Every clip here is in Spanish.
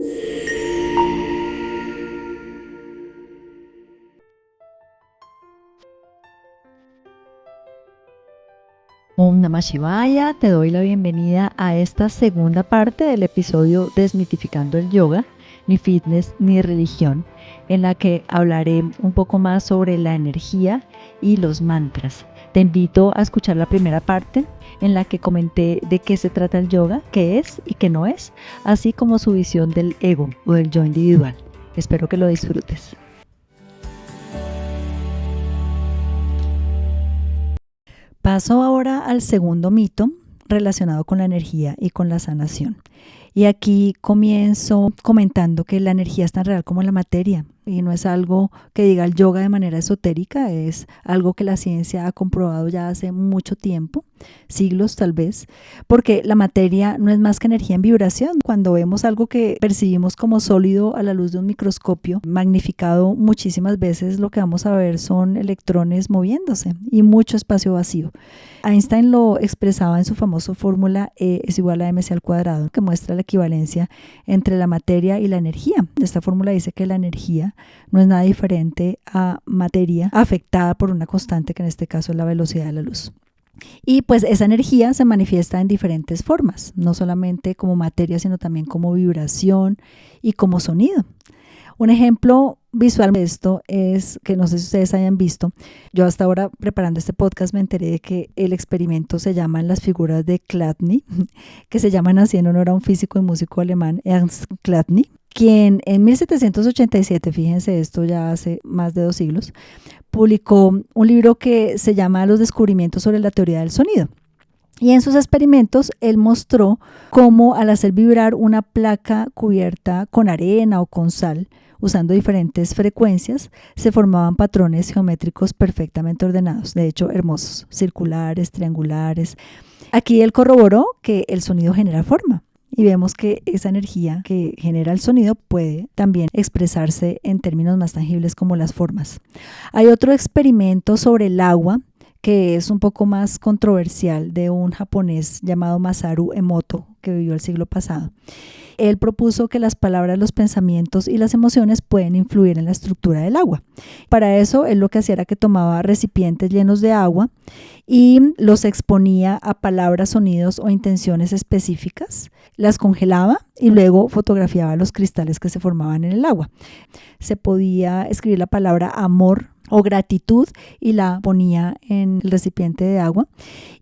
Om Namah Shivaya, te doy la bienvenida a esta segunda parte del episodio Desmitificando el Yoga, ni fitness ni religión, en la que hablaré un poco más sobre la energía y los mantras. Te invito a escuchar la primera parte en la que comenté de qué se trata el yoga, qué es y qué no es, así como su visión del ego o del yo individual. Espero que lo disfrutes. Paso ahora al segundo mito relacionado con la energía y con la sanación. Y aquí comienzo comentando que la energía es tan real como la materia y no es algo que diga el yoga de manera esotérica, es algo que la ciencia ha comprobado ya hace mucho tiempo, siglos tal vez, porque la materia no es más que energía en vibración. Cuando vemos algo que percibimos como sólido a la luz de un microscopio magnificado muchísimas veces, lo que vamos a ver son electrones moviéndose y mucho espacio vacío. Einstein lo expresaba en su famosa fórmula E es igual a mc al cuadrado, que muestra la equivalencia entre la materia y la energía. Esta fórmula dice que la energía no es nada diferente a materia afectada por una constante, que en este caso es la velocidad de la luz. Y pues esa energía se manifiesta en diferentes formas, no solamente como materia, sino también como vibración y como sonido. Un ejemplo visual de esto es que no sé si ustedes hayan visto, yo hasta ahora preparando este podcast me enteré de que el experimento se llaman las figuras de Chladni, que se llaman así en honor a un físico y músico alemán, Ernst Chladni, quien en 1787, fíjense esto ya hace más de 2 siglos, publicó un libro que se llama Los descubrimientos sobre la teoría del sonido. Y en sus experimentos él mostró cómo al hacer vibrar una placa cubierta con arena o con sal, usando diferentes frecuencias, se formaban patrones geométricos perfectamente ordenados, de hecho hermosos, circulares, triangulares. Aquí él corroboró que el sonido genera forma. Y vemos que esa energía que genera el sonido puede también expresarse en términos más tangibles como las formas. Hay otro experimento sobre el agua que es un poco más controversial, de un japonés llamado Masaru Emoto, que vivió el siglo pasado. Él propuso que las palabras, los pensamientos y las emociones pueden influir en la estructura del agua. Para eso, él lo que hacía era que tomaba recipientes llenos de agua y los exponía a palabras, sonidos o intenciones específicas, las congelaba y luego fotografiaba los cristales que se formaban en el agua. Se podía escribir la palabra amor o gratitud y la ponía en el recipiente de agua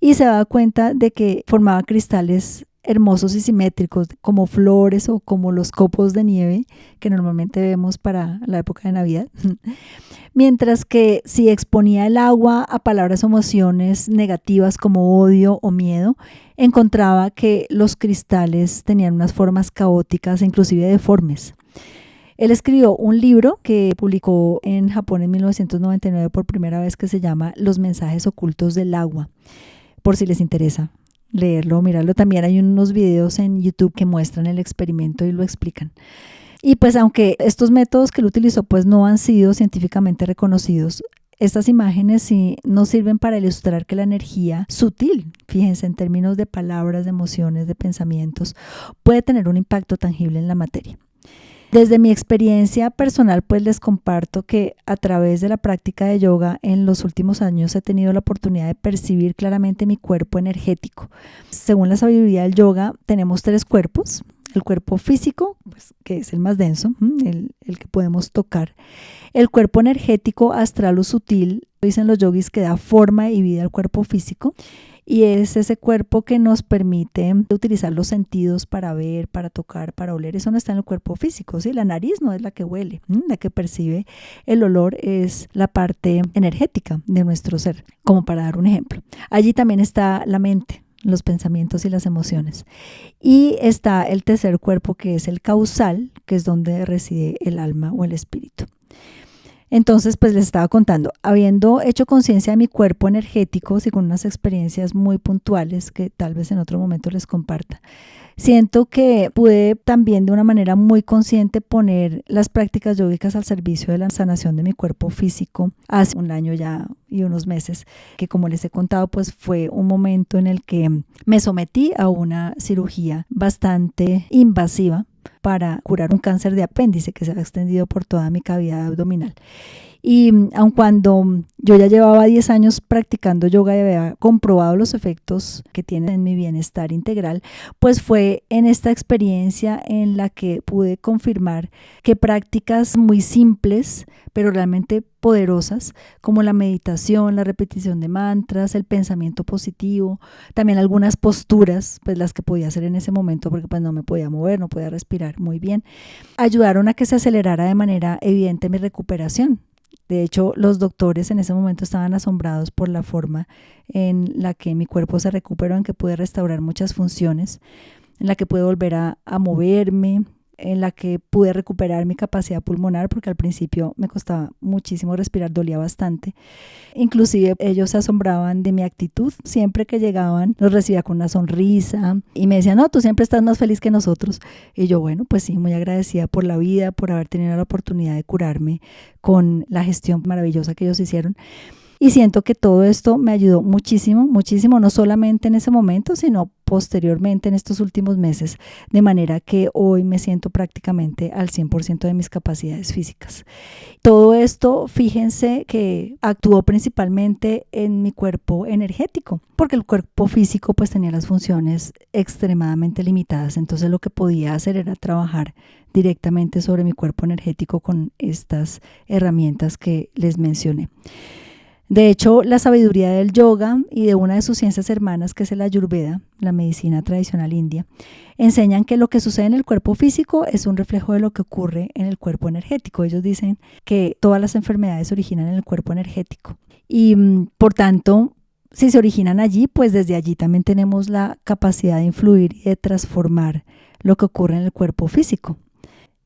y se daba cuenta de que formaba cristales hermosos y simétricos como flores o como los copos de nieve que normalmente vemos para la época de Navidad. Mientras que si exponía el agua a palabras o emociones negativas como odio o miedo, encontraba que los cristales tenían unas formas caóticas e inclusive deformes. Él escribió un libro que publicó en Japón en 1999 por primera vez, que se llama Los mensajes ocultos del agua, por si les interesa leerlo o mirarlo. También hay unos videos en YouTube que muestran el experimento y lo explican. Y pues aunque estos métodos que él utilizó pues no han sido científicamente reconocidos, estas imágenes sí nos sirven para ilustrar que la energía sutil, fíjense, en términos de palabras, de emociones, de pensamientos, puede tener un impacto tangible en la materia. Desde mi experiencia personal, pues les comparto que a través de la práctica de yoga en los últimos años he tenido la oportunidad de percibir claramente mi cuerpo energético. Según la sabiduría del yoga, tenemos 3 cuerpos. El cuerpo físico, pues, que es el más denso, el que podemos tocar. El cuerpo energético, astral o sutil, dicen los yogis, que da forma y vida al cuerpo físico. Y es ese cuerpo que nos permite utilizar los sentidos para ver, para tocar, para oler. Eso no está en el cuerpo físico, ¿sí? La nariz no es la que huele, la que percibe el olor es la parte energética de nuestro ser, como para dar un ejemplo. Allí también está la mente, los pensamientos y las emociones. Y está el tercer cuerpo, que es el causal, que es donde reside el alma o el espíritu. Entonces, pues les estaba contando, habiendo hecho conciencia de mi cuerpo energético, y con unas experiencias muy puntuales que tal vez en otro momento les comparta, siento que pude también de una manera muy consciente poner las prácticas yógicas al servicio de la sanación de mi cuerpo físico hace 1 año ya y unos meses, que como les he contado, pues fue un momento en el que me sometí a una cirugía bastante invasiva para curar un cáncer de apéndice que se había extendido por toda mi cavidad abdominal. Y aun cuando yo ya llevaba 10 años practicando yoga y había comprobado los efectos que tiene en mi bienestar integral, pues fue en esta experiencia en la que pude confirmar que prácticas muy simples, pero realmente poderosas, como la meditación, la repetición de mantras, el pensamiento positivo, también algunas posturas, pues las que podía hacer en ese momento porque pues no me podía mover, no podía respirar muy bien, ayudaron a que se acelerara de manera evidente mi recuperación. De hecho, los doctores en ese momento estaban asombrados por la forma en la que mi cuerpo se recuperó, en que pude restaurar muchas funciones, en la que pude volver a moverme, en la que pude recuperar mi capacidad pulmonar, porque al principio me costaba muchísimo respirar, dolía bastante. Inclusive ellos se asombraban de mi actitud. Siempre que llegaban los recibía con una sonrisa y me decían, no, tú siempre estás más feliz que nosotros. Y yo, bueno, pues sí, muy agradecida por la vida, por haber tenido la oportunidad de curarme con la gestión maravillosa que ellos hicieron. Y siento que todo esto me ayudó muchísimo, muchísimo, no solamente en ese momento, sino posteriormente en estos últimos meses, de manera que hoy me siento prácticamente al 100% de mis capacidades físicas. Todo esto, fíjense que actuó principalmente en mi cuerpo energético, porque el cuerpo físico pues tenía las funciones extremadamente limitadas, entonces lo que podía hacer era trabajar directamente sobre mi cuerpo energético con estas herramientas que les mencioné. De hecho, la sabiduría del yoga y de una de sus ciencias hermanas, que es el Ayurveda, la medicina tradicional india, enseñan que lo que sucede en el cuerpo físico es un reflejo de lo que ocurre en el cuerpo energético. Ellos dicen que todas las enfermedades se originan en el cuerpo energético y, por tanto, si se originan allí, pues desde allí también tenemos la capacidad de influir y de transformar lo que ocurre en el cuerpo físico.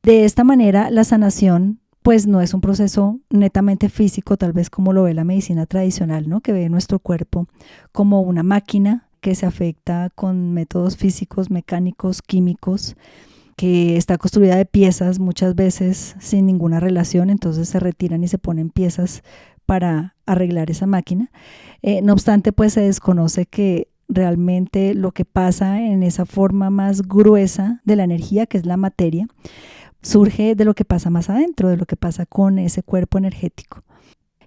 De esta manera, la sanación pues no es un proceso netamente físico, tal vez como lo ve la medicina tradicional, ¿no? Que ve nuestro cuerpo como una máquina que se afecta con métodos físicos, mecánicos, químicos, que está construida de piezas muchas veces sin ninguna relación, entonces se retiran y se ponen piezas para arreglar esa máquina. No obstante, pues se desconoce que realmente lo que pasa en esa forma más gruesa de la energía, que es la materia, surge de lo que pasa más adentro, de lo que pasa con ese cuerpo energético.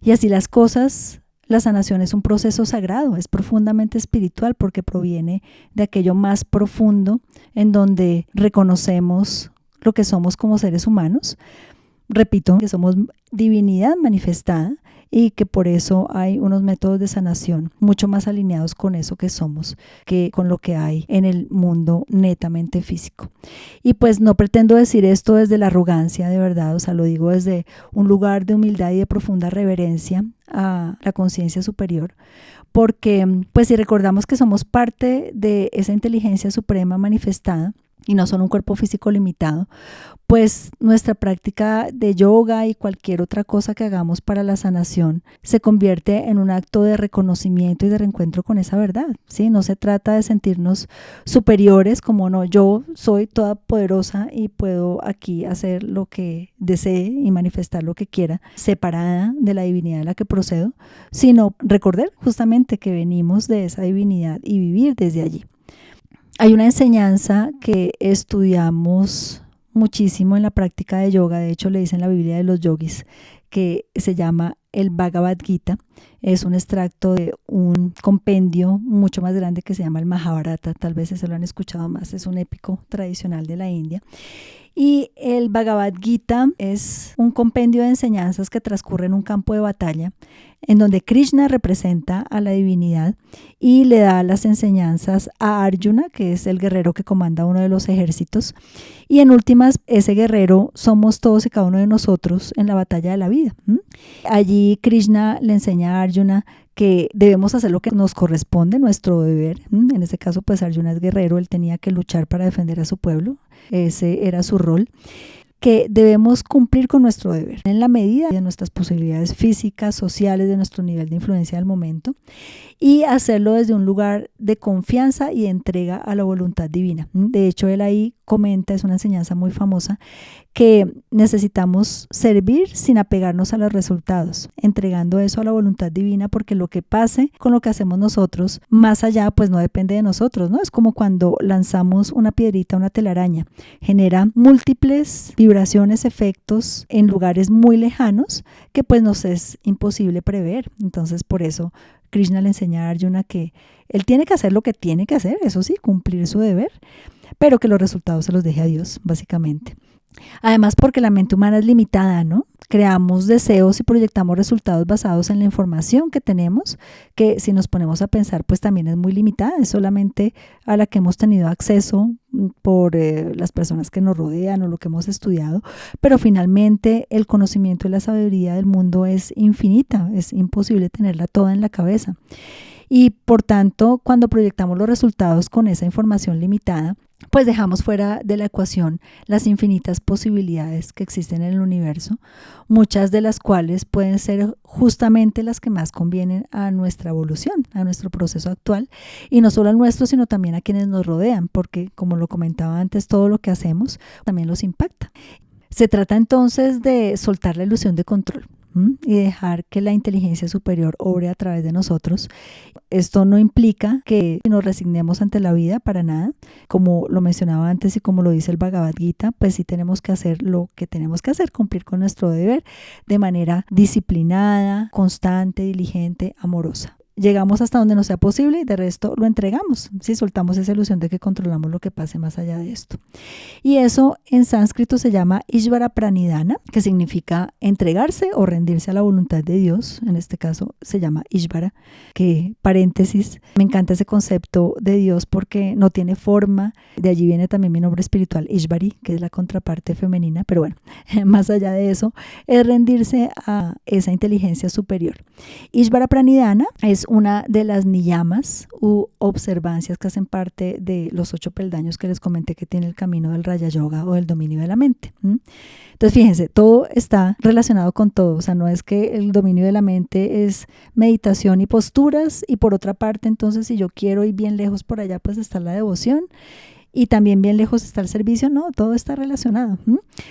Y así las cosas, la sanación es un proceso sagrado, es profundamente espiritual porque proviene de aquello más profundo en donde reconocemos lo que somos como seres humanos. Repito, que somos divinidad manifestada y que por eso hay unos métodos de sanación mucho más alineados con eso que somos que con lo que hay en el mundo netamente físico. Y pues no pretendo decir esto desde la arrogancia, de verdad, o sea, lo digo desde un lugar de humildad y de profunda reverencia a la conciencia superior, porque pues si recordamos que somos parte de esa inteligencia suprema manifestada, y no solo un cuerpo físico limitado, pues nuestra práctica de yoga y cualquier otra cosa que hagamos para la sanación se convierte en un acto de reconocimiento y de reencuentro con esa verdad, ¿sí? No se trata de sentirnos superiores como no, yo soy toda poderosa y puedo aquí hacer lo que desee y manifestar lo que quiera, separada de la divinidad de la que procedo, sino recordar justamente que venimos de esa divinidad y vivir desde allí. Hay una enseñanza que estudiamos muchísimo en la práctica de yoga, de hecho le dicen la Biblia de los yogis, que se llama el Bhagavad Gita. Es un extracto de un compendio mucho más grande que se llama el Mahabharata, tal vez se lo han escuchado más, es un épico tradicional de la India. Y el Bhagavad Gita es un compendio de enseñanzas que transcurre en un campo de batalla en donde Krishna representa a la divinidad y le da las enseñanzas a Arjuna, que es el guerrero que comanda uno de los ejércitos. Y en últimas, ese guerrero somos todos y cada uno de nosotros en la batalla de la vida. Allí Krishna le enseña a Arjuna que debemos hacer lo que nos corresponde, nuestro deber. En ese caso, pues Arjuna es guerrero, él tenía que luchar para defender a su pueblo, ese era su rol, que debemos cumplir con nuestro deber en la medida de nuestras posibilidades físicas, sociales, de nuestro nivel de influencia del momento y hacerlo desde un lugar de confianza y de entrega a la voluntad divina. De hecho, él ahí comenta, es una enseñanza muy famosa, que necesitamos servir sin apegarnos a los resultados, entregando eso a la voluntad divina, porque lo que pase con lo que hacemos nosotros, más allá, pues no depende de nosotros, ¿no? Es como cuando lanzamos una piedrita a una telaraña, genera múltiples vibraciones, efectos en lugares muy lejanos que pues nos es imposible prever. Entonces, por eso Krishna le enseña a Arjuna que él tiene que hacer lo que tiene que hacer, eso sí, cumplir su deber, pero que los resultados se los deje a Dios, básicamente. Además, porque la mente humana es limitada, ¿no? Creamos deseos y proyectamos resultados basados en la información que tenemos, que si nos ponemos a pensar, pues también es muy limitada, es solamente a la que hemos tenido acceso por las personas que nos rodean o lo que hemos estudiado, pero finalmente el conocimiento y la sabiduría del mundo es infinita, es imposible tenerla toda en la cabeza. Y por tanto, cuando proyectamos los resultados con esa información limitada, pues dejamos fuera de la ecuación las infinitas posibilidades que existen en el universo, muchas de las cuales pueden ser justamente las que más convienen a nuestra evolución, a nuestro proceso actual, y no solo al nuestro, sino también a quienes nos rodean, porque como lo comentaba antes, todo lo que hacemos también los impacta. Se trata entonces de soltar la ilusión de control y dejar que la inteligencia superior obre a través de nosotros. Esto no implica que nos resignemos ante la vida para nada. Como lo mencionaba antes y como lo dice el Bhagavad Gita, pues sí tenemos que hacer lo que tenemos que hacer, cumplir con nuestro deber de manera disciplinada, constante, diligente, amorosa. Llegamos hasta donde nos sea posible y de resto lo entregamos, ¿sí? Soltamos esa ilusión de que controlamos lo que pase más allá de esto. Y eso en sánscrito se llama Ishvara Pranidhana, que significa entregarse o rendirse a la voluntad de Dios. En este caso se llama Ishvara, que paréntesis, me encanta ese concepto de Dios porque no tiene forma. De allí viene también mi nombre espiritual, Ishvari, que es la contraparte femenina, pero bueno, más allá de eso, es rendirse a esa inteligencia superior. Ishvara Pranidhana es una de las niyamas u observancias que hacen parte de los 8 peldaños que les comenté que tiene el camino del Raya Yoga o del dominio de la mente. Entonces, fíjense, todo está relacionado con todo. O sea, no es que el dominio de la mente es meditación y posturas, y por otra parte, entonces, si yo quiero ir bien lejos por allá, pues está la devoción. Y también bien lejos está el servicio. No, todo está relacionado,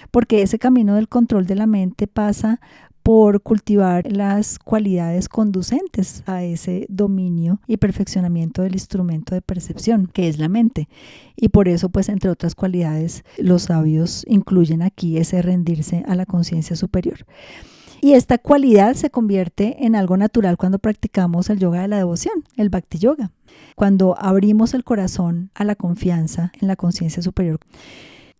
porque ese camino del control de la mente pasa por cultivar las cualidades conducentes a ese dominio y perfeccionamiento del instrumento de percepción, que es la mente. Y por eso, pues, entre otras cualidades, los sabios incluyen aquí ese rendirse a la conciencia superior. Y esta cualidad se convierte en algo natural cuando practicamos el yoga de la devoción, el Bhakti Yoga, cuando abrimos el corazón a la confianza en la conciencia superior.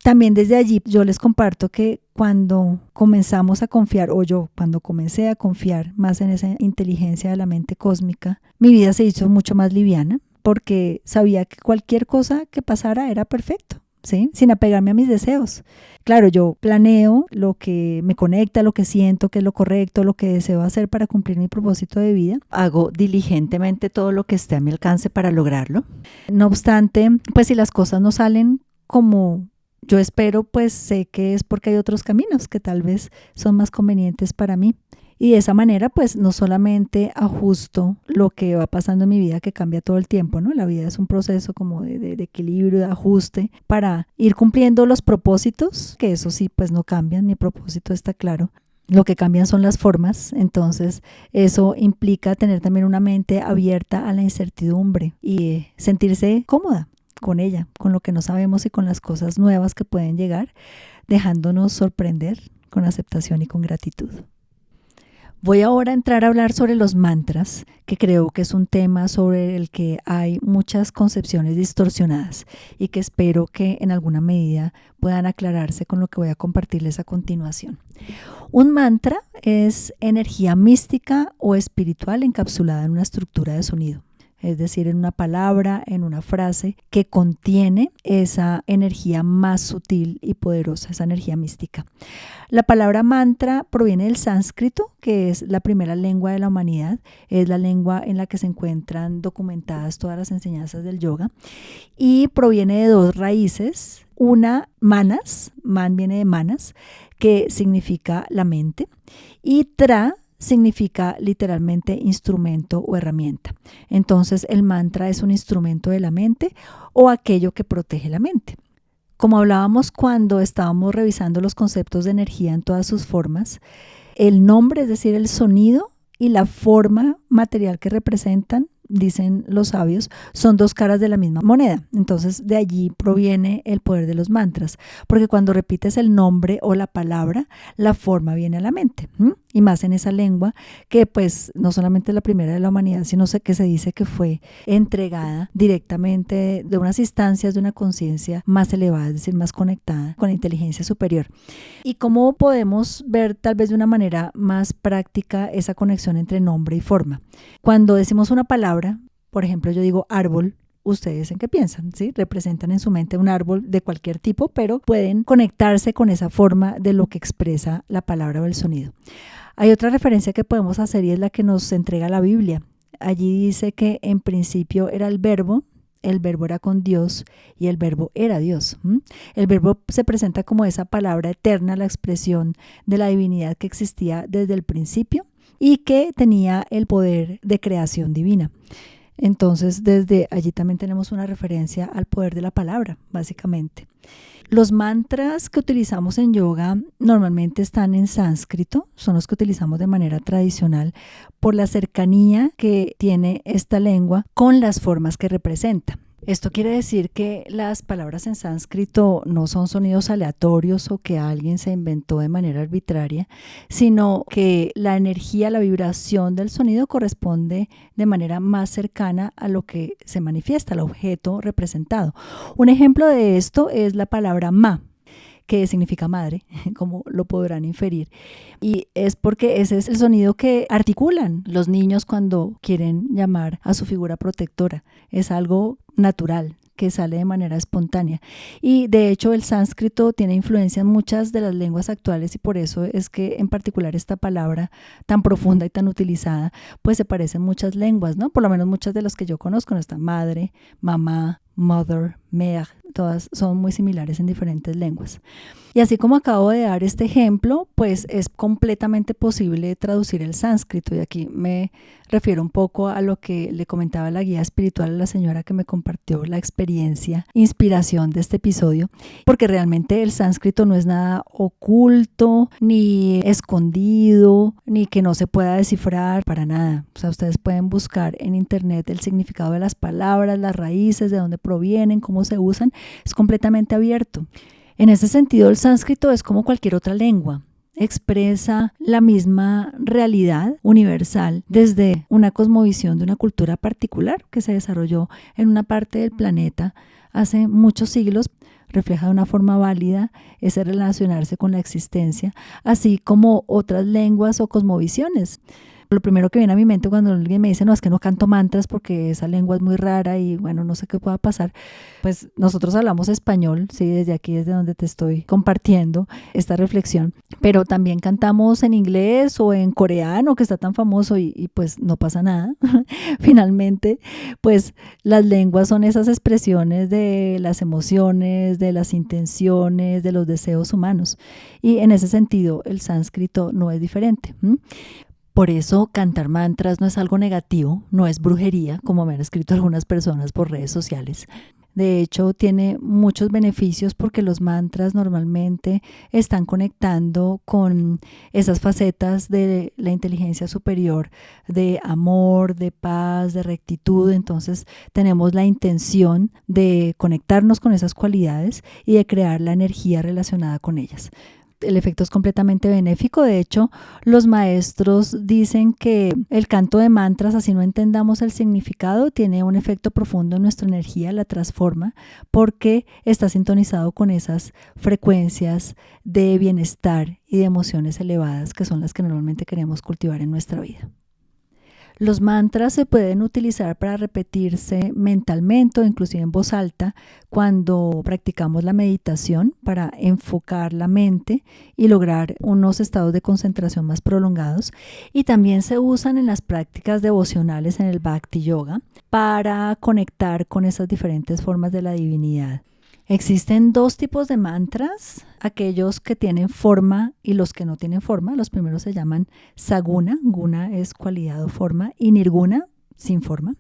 También desde allí yo les comparto que cuando comenzamos a confiar, o yo cuando comencé a confiar más en esa inteligencia de la mente cósmica, mi vida se hizo mucho más liviana porque sabía que cualquier cosa que pasara era perfecto, ¿sí? Sin apegarme a mis deseos. Claro, yo planeo lo que me conecta, lo que siento que es lo correcto, lo que deseo hacer para cumplir mi propósito de vida. Hago diligentemente todo lo que esté a mi alcance para lograrlo. No obstante, pues si las cosas no salen como yo espero, pues sé que es porque hay otros caminos que tal vez son más convenientes para mí. Y de esa manera, pues no solamente ajusto lo que va pasando en mi vida, que cambia todo el tiempo, ¿no? La vida es un proceso como de equilibrio, de ajuste, para ir cumpliendo los propósitos, que eso sí, pues no cambian, mi propósito está claro. Lo que cambian son las formas, entonces eso implica tener también una mente abierta a la incertidumbre y sentirse cómoda con ella, con lo que no sabemos y con las cosas nuevas que pueden llegar, dejándonos sorprender con aceptación y con gratitud. Voy ahora a entrar a hablar sobre los mantras, que creo que es un tema sobre el que hay muchas concepciones distorsionadas y que espero que en alguna medida puedan aclararse con lo que voy a compartirles a continuación. Un mantra es energía mística o espiritual encapsulada en una estructura de sonido. Es decir, en una palabra, en una frase que contiene esa energía más sutil y poderosa, esa energía mística. La palabra mantra proviene del sánscrito, que es la primera lengua de la humanidad, es la lengua en la que se encuentran documentadas todas las enseñanzas del yoga, y proviene de 2 raíces. Una, manas, man viene de manas, que significa la mente, y tra significa literalmente instrumento o herramienta. Entonces el mantra es un instrumento de la mente o aquello que protege la mente. Como hablábamos cuando estábamos revisando los conceptos de energía en todas sus formas, el nombre, es decir, el sonido y la forma material que representan, dicen los sabios, son dos caras de la misma moneda. Entonces de allí proviene el poder de los mantras, porque cuando repites el nombre o la palabra, la forma viene a la mente. Y más en esa lengua que pues no solamente es la primera de la humanidad, sino que se dice que fue entregada directamente de unas instancias de una conciencia más elevada, es decir, más conectada con la inteligencia superior. ¿Y cómo podemos ver tal vez de una manera más práctica esa conexión entre nombre y forma? Cuando decimos una palabra, por ejemplo, yo digo árbol, ¿ustedes en qué piensan? ¿Sí? Representan en su mente un árbol de cualquier tipo, pero pueden conectarse con esa forma de lo que expresa la palabra o el sonido. Hay otra referencia que podemos hacer y es la que nos entrega la Biblia. Allí dice que en principio era el verbo era con Dios y el verbo era Dios. El verbo se presenta como esa palabra eterna, la expresión de la divinidad que existía desde el principio y que tenía el poder de creación divina. Entonces, desde allí también tenemos una referencia al poder de la palabra, básicamente. Los mantras que utilizamos en yoga normalmente están en sánscrito, son los que utilizamos de manera tradicional por la cercanía que tiene esta lengua con las formas que representa. Esto quiere decir que las palabras en sánscrito no son sonidos aleatorios o que alguien se inventó de manera arbitraria, sino que la energía, la vibración del sonido corresponde de manera más cercana a lo que se manifiesta, al objeto representado. Un ejemplo de esto es la palabra ma, que significa madre, como lo podrán inferir. Y es porque ese es el sonido que articulan los niños cuando quieren llamar a su figura protectora. Es algo natural, que sale de manera espontánea. Y de hecho el sánscrito tiene influencia en muchas de las lenguas actuales y por eso es que en particular esta palabra tan profunda y tan utilizada, pues se parece en muchas lenguas, ¿no? Por lo menos muchas de las que yo conozco, esta madre, mamá, mother, mère, todas son muy similares en diferentes lenguas. Y así como acabo de dar este ejemplo, pues es completamente posible traducir el sánscrito y aquí me refiero un poco a lo que le comentaba la guía espiritual a la señora que me compartió la experiencia, inspiración de este episodio, porque realmente el sánscrito no es nada oculto, ni escondido, ni que no se pueda descifrar para nada. O sea, ustedes pueden buscar en internet el significado de las palabras, las raíces, de dónde provienen, cómo se usan, es completamente abierto. En ese sentido, el sánscrito es como cualquier otra lengua. Expresa la misma realidad universal desde una cosmovisión de una cultura particular que se desarrolló en una parte del planeta hace muchos siglos. Refleja de una forma válida ese relacionarse con la existencia, así como otras lenguas o cosmovisiones. Lo primero que viene a mi mente cuando alguien me dice, no, es que no canto mantras porque esa lengua es muy rara y bueno, no sé qué pueda pasar. Pues nosotros hablamos español, sí, desde aquí, desde donde te estoy compartiendo esta reflexión, pero también cantamos en inglés o en coreano, que está tan famoso y pues no pasa nada. Finalmente, pues las lenguas son esas expresiones de las emociones, de las intenciones, de los deseos humanos. Y en ese sentido, el sánscrito no es diferente. Por eso cantar mantras no es algo negativo, no es brujería, como me han escrito algunas personas por redes sociales. De hecho, tiene muchos beneficios porque los mantras normalmente están conectando con esas facetas de la inteligencia superior, de amor, de paz, de rectitud. Entonces, tenemos la intención de conectarnos con esas cualidades y de crear la energía relacionada con ellas. El efecto es completamente benéfico. De hecho, los maestros dicen que el canto de mantras, así no entendamos el significado, tiene un efecto profundo en nuestra energía, la transforma porque está sintonizado con esas frecuencias de bienestar y de emociones elevadas que son las que normalmente queremos cultivar en nuestra vida. Los mantras se pueden utilizar para repetirse mentalmente o inclusive en voz alta cuando practicamos la meditación para enfocar la mente y lograr unos estados de concentración más prolongados. Y también se usan en las prácticas devocionales en el Bhakti Yoga para conectar con esas diferentes formas de la divinidad. Existen dos tipos de mantras, aquellos que tienen forma y los que no tienen forma. Los primeros se llaman saguna, guna es cualidad o forma, y nirguna sin forma.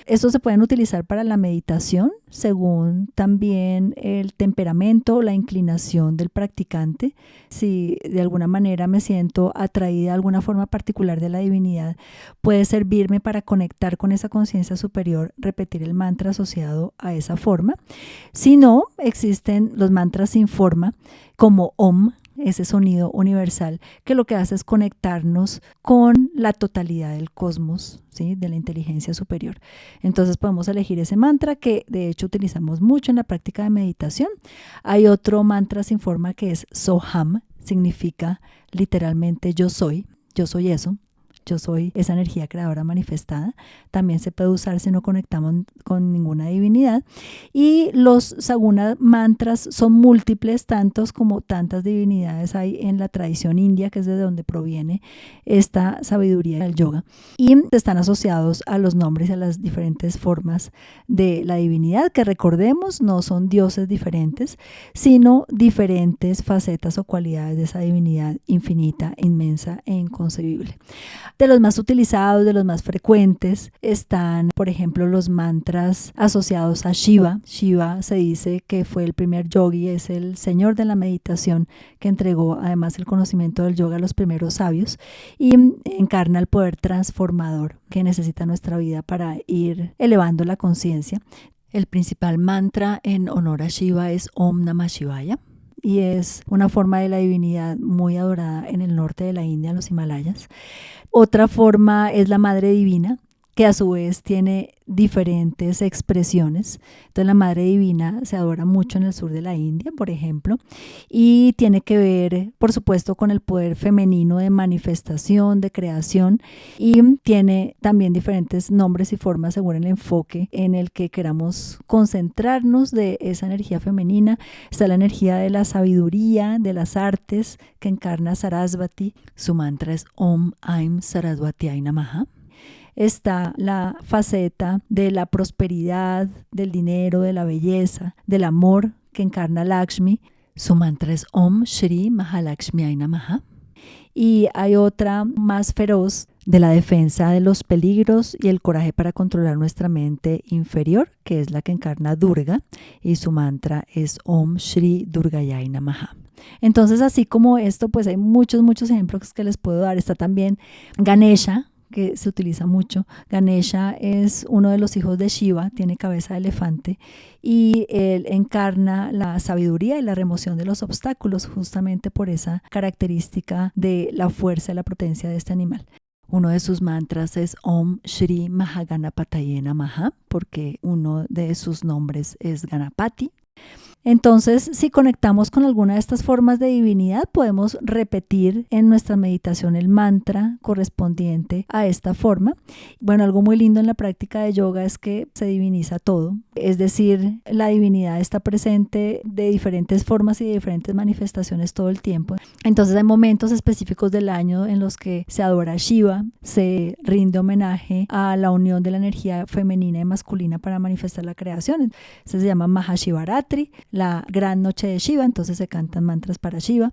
Estos se pueden utilizar para la meditación según también el temperamento o la inclinación del practicante. Si de alguna manera me siento atraída a alguna forma particular de la divinidad, puede servirme para conectar con esa conciencia superior, repetir el mantra asociado a esa forma. Si no, existen los mantras sin forma como Om, ese sonido universal que lo que hace es conectarnos con la totalidad del cosmos, ¿sí? De la inteligencia superior. Entonces podemos elegir ese mantra que de hecho utilizamos mucho en la práctica de meditación. Hay otro mantra sin forma que es Soham, significa literalmente yo soy eso. Yo soy esa energía creadora manifestada. También se puede usar si no conectamos con ninguna divinidad. Y los Saguna mantras son múltiples, tantos como tantas divinidades hay en la tradición india, que es de donde proviene esta sabiduría del yoga. Y están asociados a los nombres y a las diferentes formas de la divinidad, que recordemos no son dioses diferentes, sino diferentes facetas o cualidades de esa divinidad infinita, inmensa e inconcebible. De los más utilizados, de los más frecuentes, están, por ejemplo, los mantras asociados a Shiva. Shiva se dice que fue el primer yogi, es el señor de la meditación que entregó además el conocimiento del yoga a los primeros sabios y encarna el poder transformador que necesita nuestra vida para ir elevando la conciencia. El principal mantra en honor a Shiva es Om Namah Shivaya. Y es una forma de la divinidad muy adorada en el norte de la India, en los Himalayas. Otra forma es la Madre Divina, que a su vez tiene diferentes expresiones. Entonces la Madre Divina se adora mucho en el sur de la India, por ejemplo, y tiene que ver, por supuesto, con el poder femenino de manifestación, de creación, y tiene también diferentes nombres y formas según el enfoque en el que queramos concentrarnos de esa energía femenina. Está la energía de la sabiduría, de las artes, que encarna Sarasvati. Su mantra es Om Aim Sarasvatyai Namaha. Está la faceta de la prosperidad, del dinero, de la belleza, del amor que encarna Lakshmi. Su mantra es Om Shri Mahalakshmiay Namaha. Y hay otra más feroz de la defensa de los peligros y el coraje para controlar nuestra mente inferior, que es la que encarna Durga, y su mantra es Om Shri Durgayai Namaha. Entonces, así como esto, pues hay muchos ejemplos que les puedo dar. Está también Ganesha, que se utiliza mucho. Ganesha es uno de los hijos de Shiva, tiene cabeza de elefante y él encarna la sabiduría y la remoción de los obstáculos justamente por esa característica de la fuerza y la potencia de este animal. Uno de sus mantras es Om Shri Mahaganapataye Namaha, porque uno de sus nombres es Ganapati. Entonces, si conectamos con alguna de estas formas de divinidad, podemos repetir en nuestra meditación el mantra correspondiente a esta forma. Bueno, algo muy lindo en la práctica de yoga es que se diviniza todo. Es decir, la divinidad está presente de diferentes formas y de diferentes manifestaciones todo el tiempo. Entonces, hay momentos específicos del año en los que se adora a Shiva, se rinde homenaje a la unión de la energía femenina y masculina para manifestar la creación. Se llama Mahashivaratri, la gran noche de Shiva, entonces se cantan mantras para Shiva.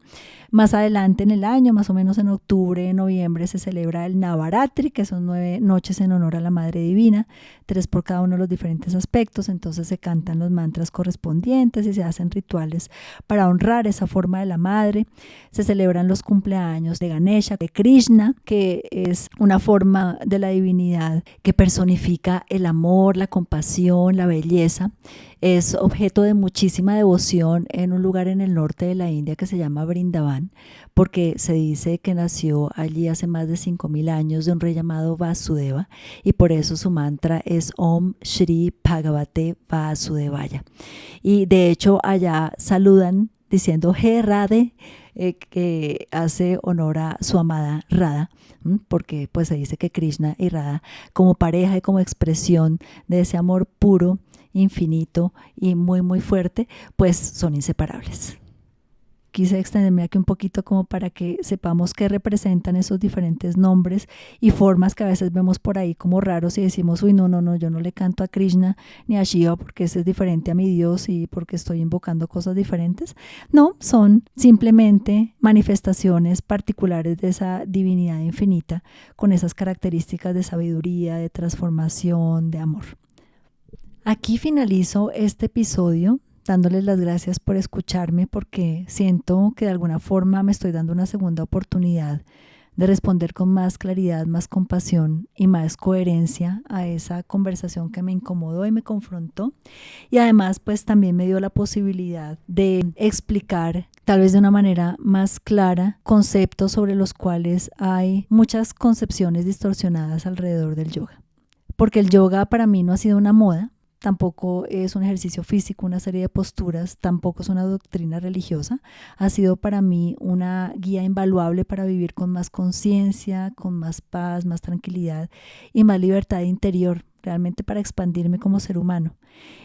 Más adelante en el año, más o menos en octubre, noviembre, se celebra el Navaratri, que son 9 noches en honor a la Madre Divina, 3 por cada uno de los diferentes aspectos, entonces se cantan los mantras correspondientes y se hacen rituales para honrar esa forma de la Madre. Se celebran los cumpleaños de Ganesha, de Krishna, que es una forma de la divinidad que personifica el amor, la compasión, la belleza. Es objeto de muchísima devoción en un lugar en el norte de la India que se llama Vrindavan, porque se dice que nació allí hace más de 5000 años de un rey llamado Vasudeva, y por eso su mantra es Om Shri Bhagavate Vasudevaya. Y de hecho allá saludan diciendo He Radhe, que hace honor a su amada Radha, porque pues se dice que Krishna y Radha, como pareja y como expresión de ese amor puro, infinito y muy fuerte, pues son inseparables. quise extenderme aquí un poquito como para que sepamos qué representan esos diferentes nombres y formas que a veces vemos por ahí como raros y decimos, uy, no, yo no le canto a Krishna ni a Shiva porque ese es diferente a mi Dios y porque estoy invocando cosas diferentes. No, son simplemente manifestaciones particulares de esa divinidad infinita con esas características de sabiduría, de transformación, de amor. Aquí finalizo este episodio dándoles las gracias por escucharme porque siento que de alguna forma me estoy dando una segunda oportunidad de responder con más claridad, más compasión y más coherencia a esa conversación que me incomodó y me confrontó. Y además pues también me dio la posibilidad de explicar tal vez de una manera más clara conceptos sobre los cuales hay muchas concepciones distorsionadas alrededor del yoga. Porque el yoga para mí no ha sido una moda, tampoco es un ejercicio físico, una serie de posturas, tampoco es una doctrina religiosa. Ha sido para mí una guía invaluable para vivir con más conciencia, con más paz, más tranquilidad y más libertad interior, realmente para expandirme como ser humano.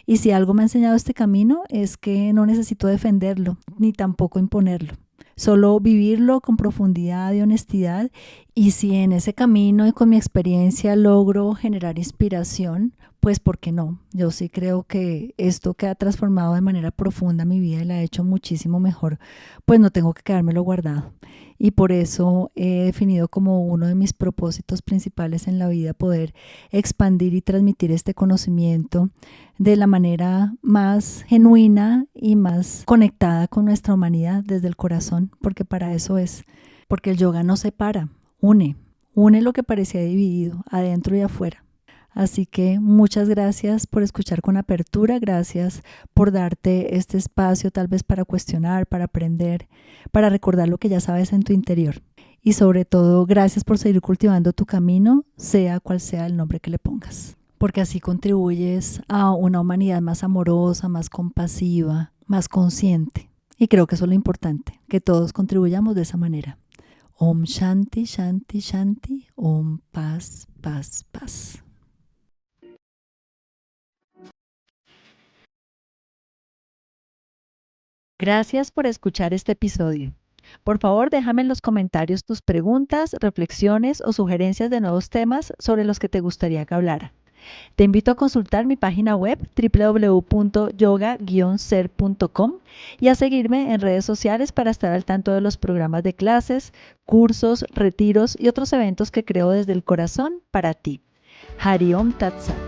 Y si algo me ha enseñado este camino es que no necesito defenderlo, ni tampoco imponerlo. Solo vivirlo con profundidad y honestidad, y si en ese camino y con mi experiencia logro generar inspiración, pues ¿por qué no? Yo sí creo que esto que ha transformado de manera profunda mi vida y la ha hecho muchísimo mejor, pues no tengo que quedármelo guardado. Y por eso he definido como uno de mis propósitos principales en la vida poder expandir y transmitir este conocimiento de la manera más genuina y más conectada con nuestra humanidad desde el corazón, porque para eso es, porque el yoga no separa, une lo que parecía dividido, adentro y afuera. Así que muchas gracias por escuchar con apertura, gracias por darte este espacio tal vez para cuestionar, para aprender, para recordar lo que ya sabes en tu interior. Y sobre todo, gracias por seguir cultivando tu camino, sea cual sea el nombre que le pongas. Porque así contribuyes a una humanidad más amorosa, más compasiva, más consciente. Y creo que eso es lo importante, que todos contribuyamos de esa manera. Om Shanti, Shanti, Shanti, Om Paz, Paz, Paz. Gracias por escuchar este episodio. Por favor, déjame en los comentarios tus preguntas, reflexiones o sugerencias de nuevos temas sobre los que te gustaría que hablara. Te invito a consultar mi página web www.yoga-ser.com y a seguirme en redes sociales para estar al tanto de los programas de clases, cursos, retiros y otros eventos que creo desde el corazón para ti. Hari Om Tat Sat.